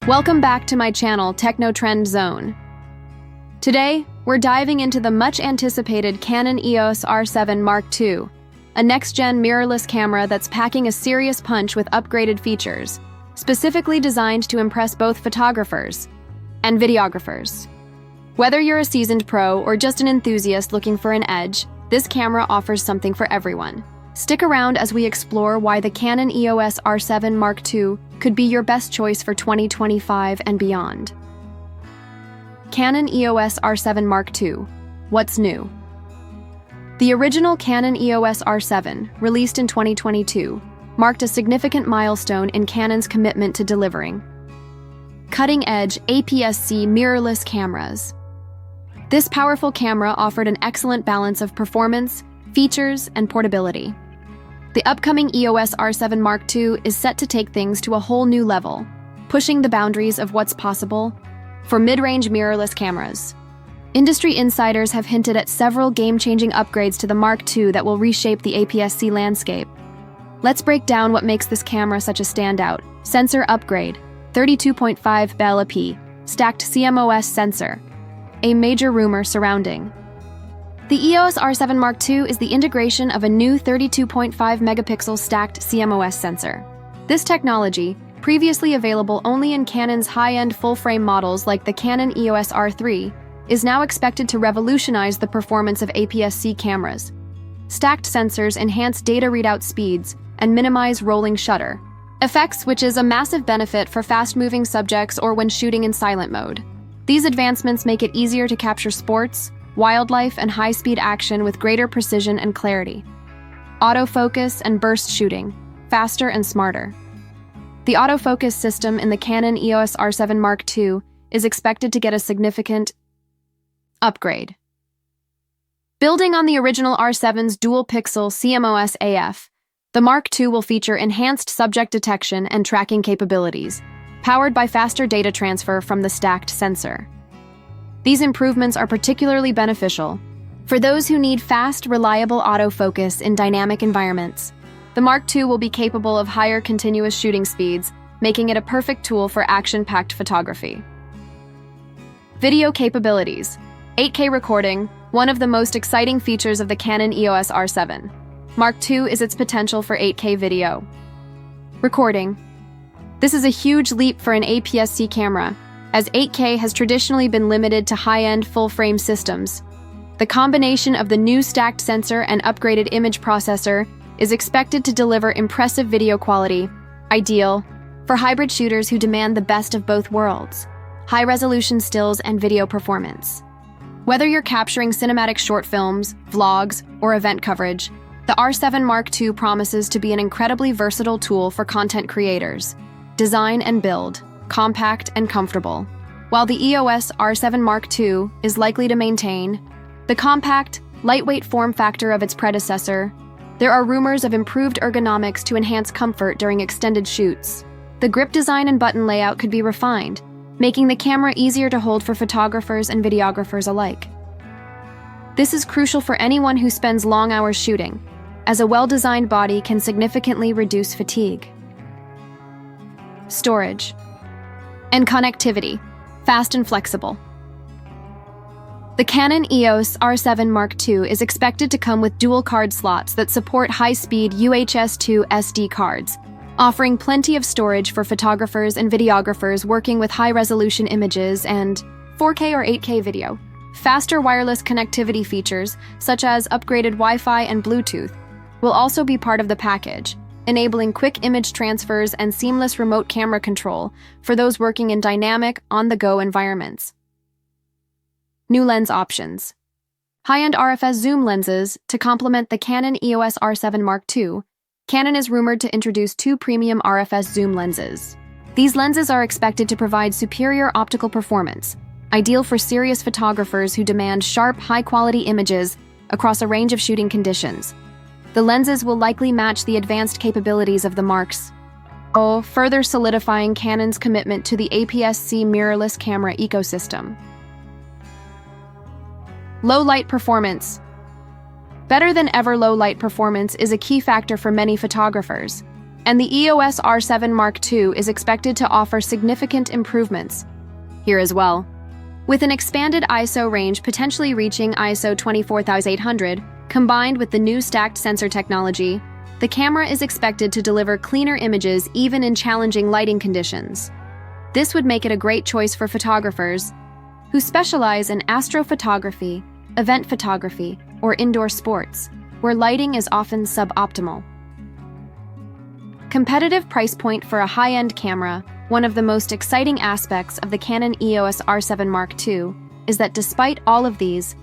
Welcome back to my channel, Techno Trend Zone. Today, we're diving into the much-anticipated Canon EOS R7 Mark II, a next-gen mirrorless camera that's packing a serious punch with upgraded features, specifically designed to impress both photographers and videographers. Whether you're a seasoned pro or just an enthusiast looking for an edge, this camera offers something for everyone. Stick around as we explore why the Canon EOS R7 Mark II could be your best choice for 2025 and beyond. Canon EOS R7 Mark II. What's new? The original Canon EOS R7, released in 2022, marked a significant milestone in Canon's commitment to delivering cutting-edge APS-C mirrorless cameras. This powerful camera offered an excellent balance of performance, features, and portability. The upcoming EOS R7 Mark II is set to take things to a whole new level, pushing the boundaries of what's possible for mid-range mirrorless cameras. Industry insiders have hinted at several game-changing upgrades to the Mark II that will reshape the APS-C landscape. Let's break down what makes this camera such a standout. Sensor upgrade, 32.5 Bell-IP, stacked CMOS sensor, a major rumor surrounding. The EOS R7 Mark II is the integration of a new 32.5 megapixel stacked CMOS sensor. This technology, previously available only in Canon's high-end full-frame models like the Canon EOS R3, is now expected to revolutionize the performance of APS-C cameras. Stacked sensors enhance data readout speeds and minimize rolling shutter effects, which is a massive benefit for fast-moving subjects or when shooting in silent mode. These advancements make it easier to capture sports, wildlife, and high-speed action with greater precision and clarity. Autofocus and burst shooting, faster and smarter. The autofocus system in the Canon EOS R7 Mark II is expected to get a significant upgrade. Building on the original R7's dual-pixel CMOS AF, the Mark II will feature enhanced subject detection and tracking capabilities, powered by faster data transfer from the stacked sensor. These improvements are particularly beneficial for those who need fast, reliable autofocus in dynamic environments. The Mark II will be capable of higher continuous shooting speeds, making it a perfect tool for action-packed photography. Video capabilities. 8K recording, one of the most exciting features of the Canon EOS R7. Mark II is its potential for 8K video recording. This is a huge leap for an APS-C camera, as 8K has traditionally been limited to high-end full-frame systems. The combination of the new stacked sensor and upgraded image processor is expected to deliver impressive video quality, ideal for hybrid shooters who demand the best of both worlds, high-resolution stills and video performance. Whether you're capturing cinematic short films, vlogs, or event coverage, the R7 Mark II promises to be an incredibly versatile tool for content creators. Design and build, compact and comfortable. While the EOS R7 Mark II is likely to maintain the compact, lightweight form factor of its predecessor, there are rumors of improved ergonomics to enhance comfort during extended shoots. The grip design and button layout could be refined, making the camera easier to hold for photographers and videographers alike. This is crucial for anyone who spends long hours shooting, as a well-designed body can significantly reduce fatigue. Storage and connectivity, fast and flexible. The Canon EOS R7 Mark II is expected to come with dual card slots that support high-speed UHS-2 SD cards, offering plenty of storage for photographers and videographers working with high-resolution images and 4K or 8K video. Faster wireless connectivity features, such as upgraded Wi-Fi and Bluetooth, will also be part of the package, enabling quick image transfers and seamless remote camera control for those working in dynamic, on-the-go environments. New lens options. High-end RFS zoom lenses to complement the Canon EOS R7 Mark II. Canon is rumored to introduce 2 premium RFS zoom lenses. These lenses are expected to provide superior optical performance, ideal for serious photographers who demand sharp, high-quality images across a range of shooting conditions. The lenses will likely match the advanced capabilities of the Mark II, further solidifying Canon's commitment to the APS-C mirrorless camera ecosystem. Low light performance. Better than ever low light performance is a key factor for many photographers, and the EOS R7 Mark II is expected to offer significant improvements here as well. With an expanded ISO range potentially reaching ISO 24800, combined with the new stacked sensor technology, the camera is expected to deliver cleaner images even in challenging lighting conditions. This would make it a great choice for photographers who specialize in astrophotography, event photography, or indoor sports, where lighting is often suboptimal. Competitive price point for a high-end camera. One of the most exciting aspects of the Canon EOS R7 Mark II is that despite all of these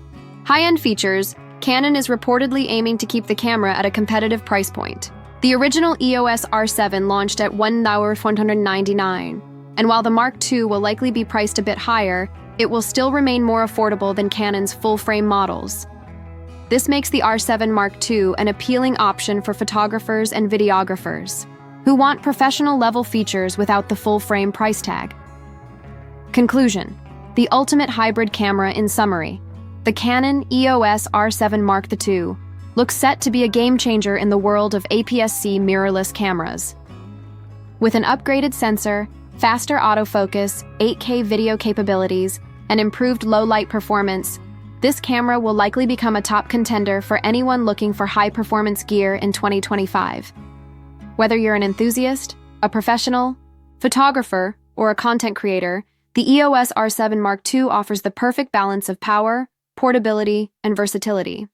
high-end features, Canon is reportedly aiming to keep the camera at a competitive price point. The original EOS R7 launched at $1,499, and while the Mark II will likely be priced a bit higher, it will still remain more affordable than Canon's full-frame models. This makes the R7 Mark II an appealing option for photographers and videographers who want professional-level features without the full-frame price tag. Conclusion: the ultimate hybrid camera. In summary, the Canon EOS R7 Mark II looks set to be a game-changer in the world of APS-C mirrorless cameras. With an upgraded sensor, faster autofocus, 8K video capabilities, and improved low-light performance, this camera will likely become a top contender for anyone looking for high-performance gear in 2025. Whether you're an enthusiast, a professional, photographer, or a content creator, the EOS R7 Mark II offers the perfect balance of power, portability, and versatility.